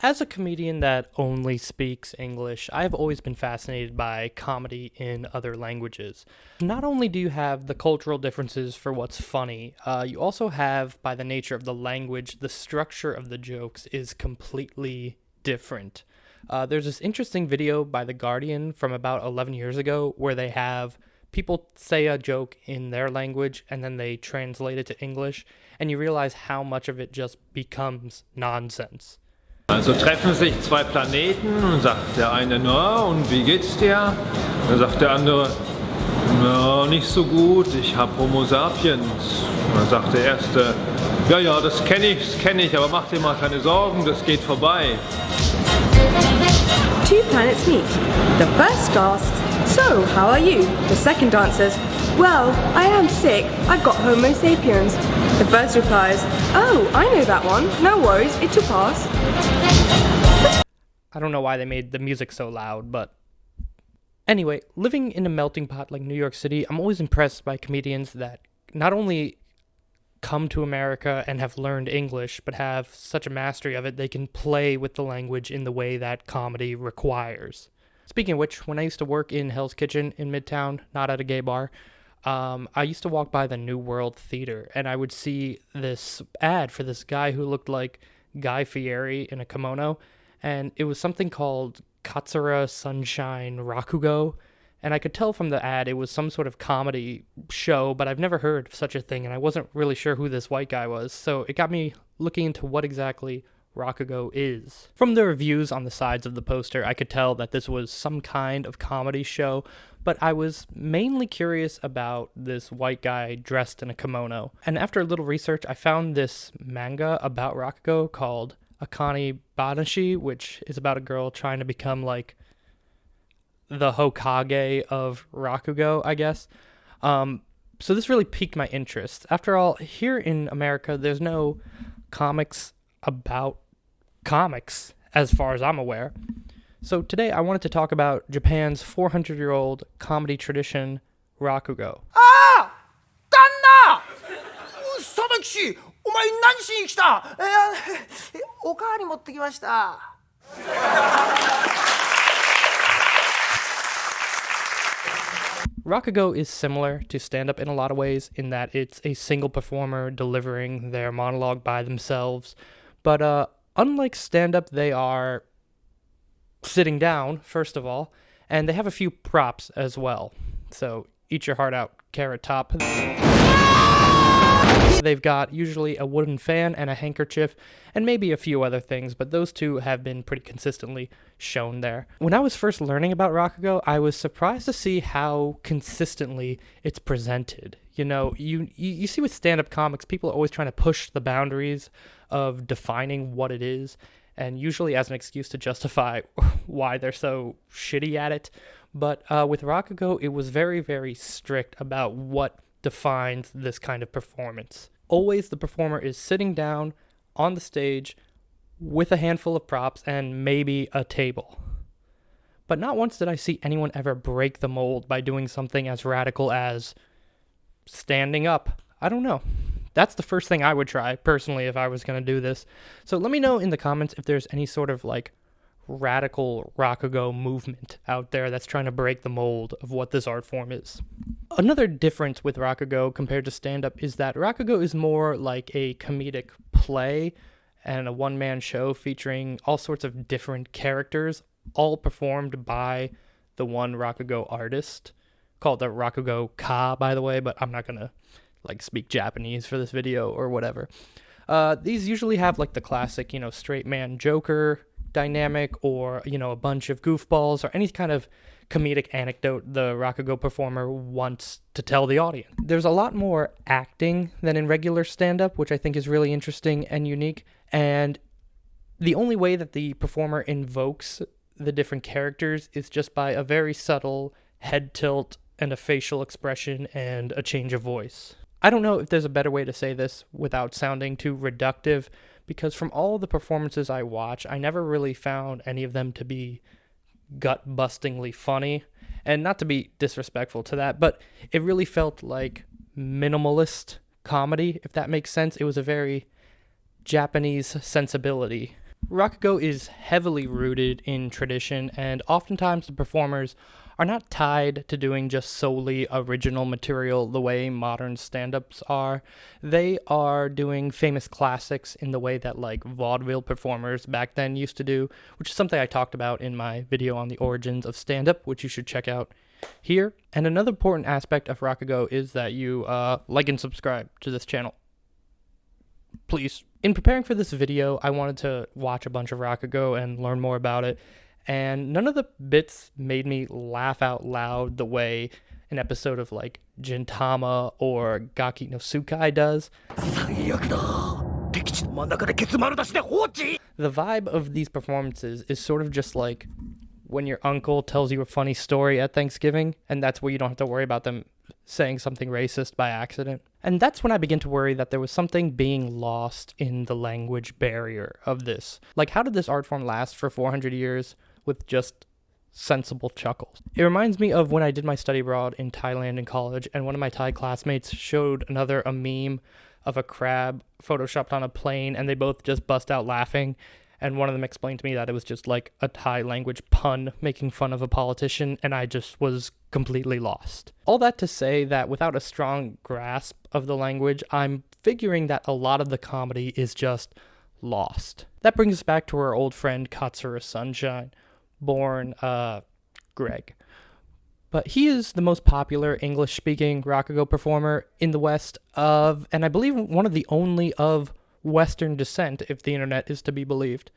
As a comedian that only speaks English, I've always been fascinated by comedy in other languages. Not only do you have the cultural differences for what's funny, you also have, by the nature of the language, the structure of the jokes is completely different. There's this interesting video by The Guardian from about 11 years ago where they have people say a joke in their language and then they translate it to English, and you realize how much of it just becomes nonsense. Also treffen sich zwei Planeten und sagt der eine, na, und wie geht's dir? Dann sagt der andere, na, nicht so gut, ich hab Homo sapiens. Und dann sagt der erste, ja, das kenne ich, aber mach dir mal keine Sorgen, das geht vorbei. Two planets meet. The first asks, so, how are you? The second answers, well, I am sick, I've got Homo sapiens. The first replies, oh, I know that one, no worries, it'll pass. I don't know why they made the music so loud, but anyway, living in a melting pot like New York City, I'm always impressed by comedians that not only come to America and have learned English, but have such a mastery of it, they can play with the language in the way that comedy requires. Speaking of which, when I used to work in Hell's Kitchen in Midtown, not at a gay bar, I used to walk by the New World Theater, and I would see this ad for this guy who looked like Guy Fieri in a kimono, and it was something called Katsura Sunshine Rakugo, and I could tell from the ad it was some sort of comedy show, but I've never heard of such a thing, and I wasn't really sure who this white guy was, so it got me looking into what exactly Rakugo is. From the reviews on the sides of the poster, I could tell that this was some kind of comedy show, but I was mainly curious about this white guy dressed in a kimono. And after a little research, I found this manga about Rakugo called Akane Banashi, which is about a girl trying to become like the Hokage of Rakugo, I guess. So this really piqued my interest. After all, here in America, there's no comics about comics, as far as I'm aware. So today I wanted to talk about Japan's 400-year-old comedy tradition, Rakugo. Ah! 旦那佐々木氏、お前何しに来た？おかわり持ってきました。Rakugo is similar to stand-up in a lot of ways in that it's a single performer delivering their monologue by themselves. But unlike stand-up, they are sitting down, first of all, and they have a few props as well. So eat your heart out, Carrot Top. They've got usually a wooden fan and a handkerchief, and maybe a few other things, but those two have been pretty consistently shown there. When I was first learning about Rakugo, I was surprised to see how consistently it's presented. You know, you see with stand-up comics, people are always trying to push the boundaries of defining what it is, and usually as an excuse to justify why they're so shitty at it. But with Rakugo, it was very, very strict about what defines this kind of performance. Always the performer is sitting down on the stage with a handful of props and maybe a table. But not once did I see anyone ever break the mold by doing something as radical as standing up. I don't know. That's the first thing I would try, personally, if I was going to do this. So let me know in the comments if there's any sort of, like, radical Rakugo movement out there that's trying to break the mold of what this art form is. Another difference with Rakugo compared to stand-up is that Rakugo is more like a comedic play and a one-man show featuring all sorts of different characters, all performed by the one Rakugo artist, called the Rakugo Ka, by the way, but I'm not going to speak Japanese for this video or whatever. These usually have like the classic, straight man Joker dynamic, or, a bunch of goofballs, or any kind of comedic anecdote the Rakugo performer wants to tell the audience. There's a lot more acting than in regular stand-up, which I think is really interesting and unique, and the only way that the performer invokes the different characters is just by a very subtle head tilt and a facial expression and a change of voice. I don't know if there's a better way to say this without sounding too reductive, because from all the performances I watch, I never really found any of them to be gut-bustingly funny. And not to be disrespectful to that, but it really felt like minimalist comedy, if that makes sense. It was a very Japanese sensibility. Rakugo is heavily rooted in tradition, and oftentimes the performers are not tied to doing just solely original material the way modern stand-ups are. They are doing famous classics in the way that like vaudeville performers back then used to do, which is something I talked about in my video on the origins of stand-up, which you should check out here. And another important aspect of Rakugo is that you like and subscribe to this channel. Please. In preparing for this video, I wanted to watch a bunch of Rakugo and learn more about it, and none of the bits made me laugh out loud the way an episode of like Gintama or Gaki no Tsukai does. The vibe of these performances is sort of just like when your uncle tells you a funny story at Thanksgiving, and that's where you don't have to worry about them saying something racist by accident. And that's when I begin to worry that there was something being lost in the language barrier of this. Like, how did this art form last for 400 years with just sensible chuckles? It reminds me of when I did my study abroad in Thailand in college, and one of my Thai classmates showed a meme of a crab photoshopped on a plane, and they both just bust out laughing. And one of them explained to me that it was just like a Thai language pun making fun of a politician, and I just was completely lost. All that to say that without a strong grasp of the language, I'm figuring that a lot of the comedy is just lost. That brings us back to our old friend Katsura Sunshine, born Greg. But he is the most popular English-speaking Rakugo performer in the West and I believe one of the only of Western descent, if the internet is to be believed.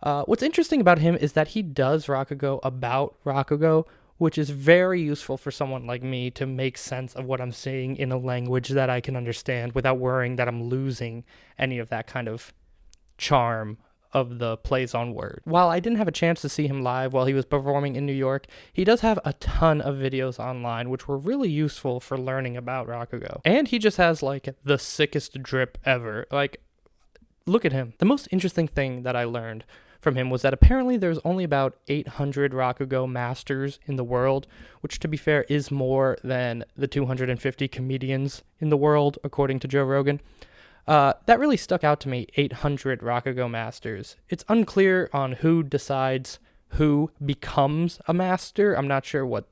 What's interesting about him is that he does Rakugo about Rakugo, which is very useful for someone like me to make sense of what I'm saying in a language that I can understand without worrying that I'm losing any of that kind of charm of the plays on word. While I didn't have a chance to see him live while he was performing in New York, he does have a ton of videos online which were really useful for learning about Rakugo. And he just has like the sickest drip ever. Like, look at him. The most interesting thing that I learned from him was that apparently there's only about 800 Rakugo masters in the world, which to be fair is more than the 250 comedians in the world, according to Joe Rogan. That really stuck out to me, 800 Rakugo masters. It's unclear on who decides who becomes a master. I'm not sure what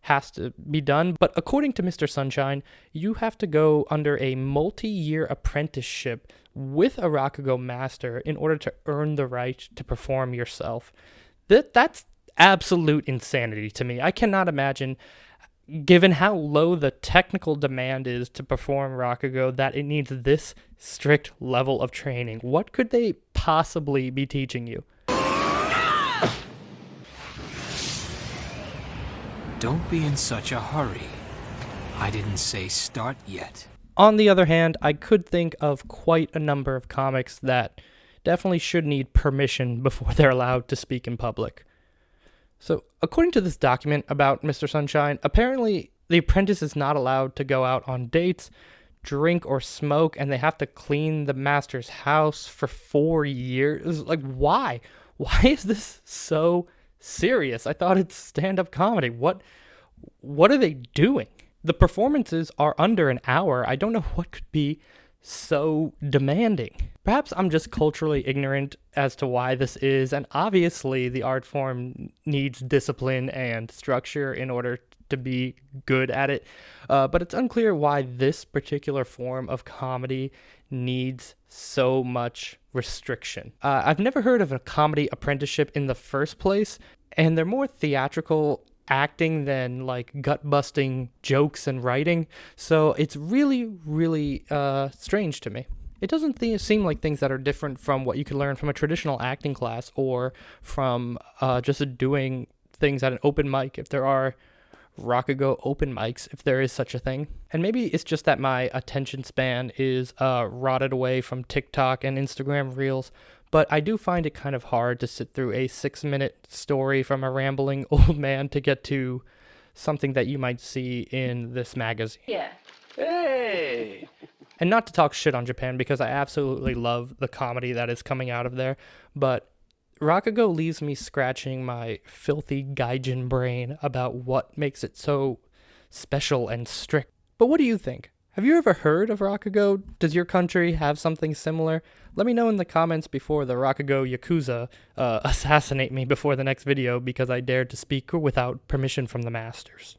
has to be done, but according to Mr. Sunshine, you have to go under a multi-year apprenticeship with a Rakugo master in order to earn the right to perform yourself. That's absolute insanity to me. I cannot imagine, given how low the technical demand is to perform Rakugo, that it needs this strict level of training. What could they possibly be teaching you? Don't be in such a hurry. I didn't say start yet. On the other hand, I could think of quite a number of comics that definitely should need permission before they're allowed to speak in public. So, according to this document about Mr. Sunshine, apparently the apprentice is not allowed to go out on dates, drink, or smoke, and they have to clean the master's house for 4 years. Like, why? Why is this so serious? I thought it's stand-up comedy. What are they doing? The performances are under an hour. I don't know what could be so demanding. Perhaps I'm just culturally ignorant as to why this is, and obviously the art form needs discipline and structure in order to be good at it, but it's unclear why this particular form of comedy needs so much restriction. I've never heard of a comedy apprenticeship in the first place, and they're more theatrical acting than like gut-busting jokes and writing, so it's really strange to me. It doesn't seem like things that are different from what you could learn from a traditional acting class or from just doing things at an open mic, if there are Rakugo open mics, if there is such a thing. And maybe it's just that my attention span is rotted away from TikTok and Instagram Reels, but I do find it kind of hard to sit through a 6-minute story from a rambling old man to get to something that you might see in this magazine. Yeah. Hey! And not to talk shit on Japan, because I absolutely love the comedy that is coming out of there, but Rakugo leaves me scratching my filthy gaijin brain about what makes it so special and strict. But what do you think? Have you ever heard of Rakugo? Does your country have something similar? Let me know in the comments before the Rakugo Yakuza assassinate me before the next video because I dared to speak without permission from the masters.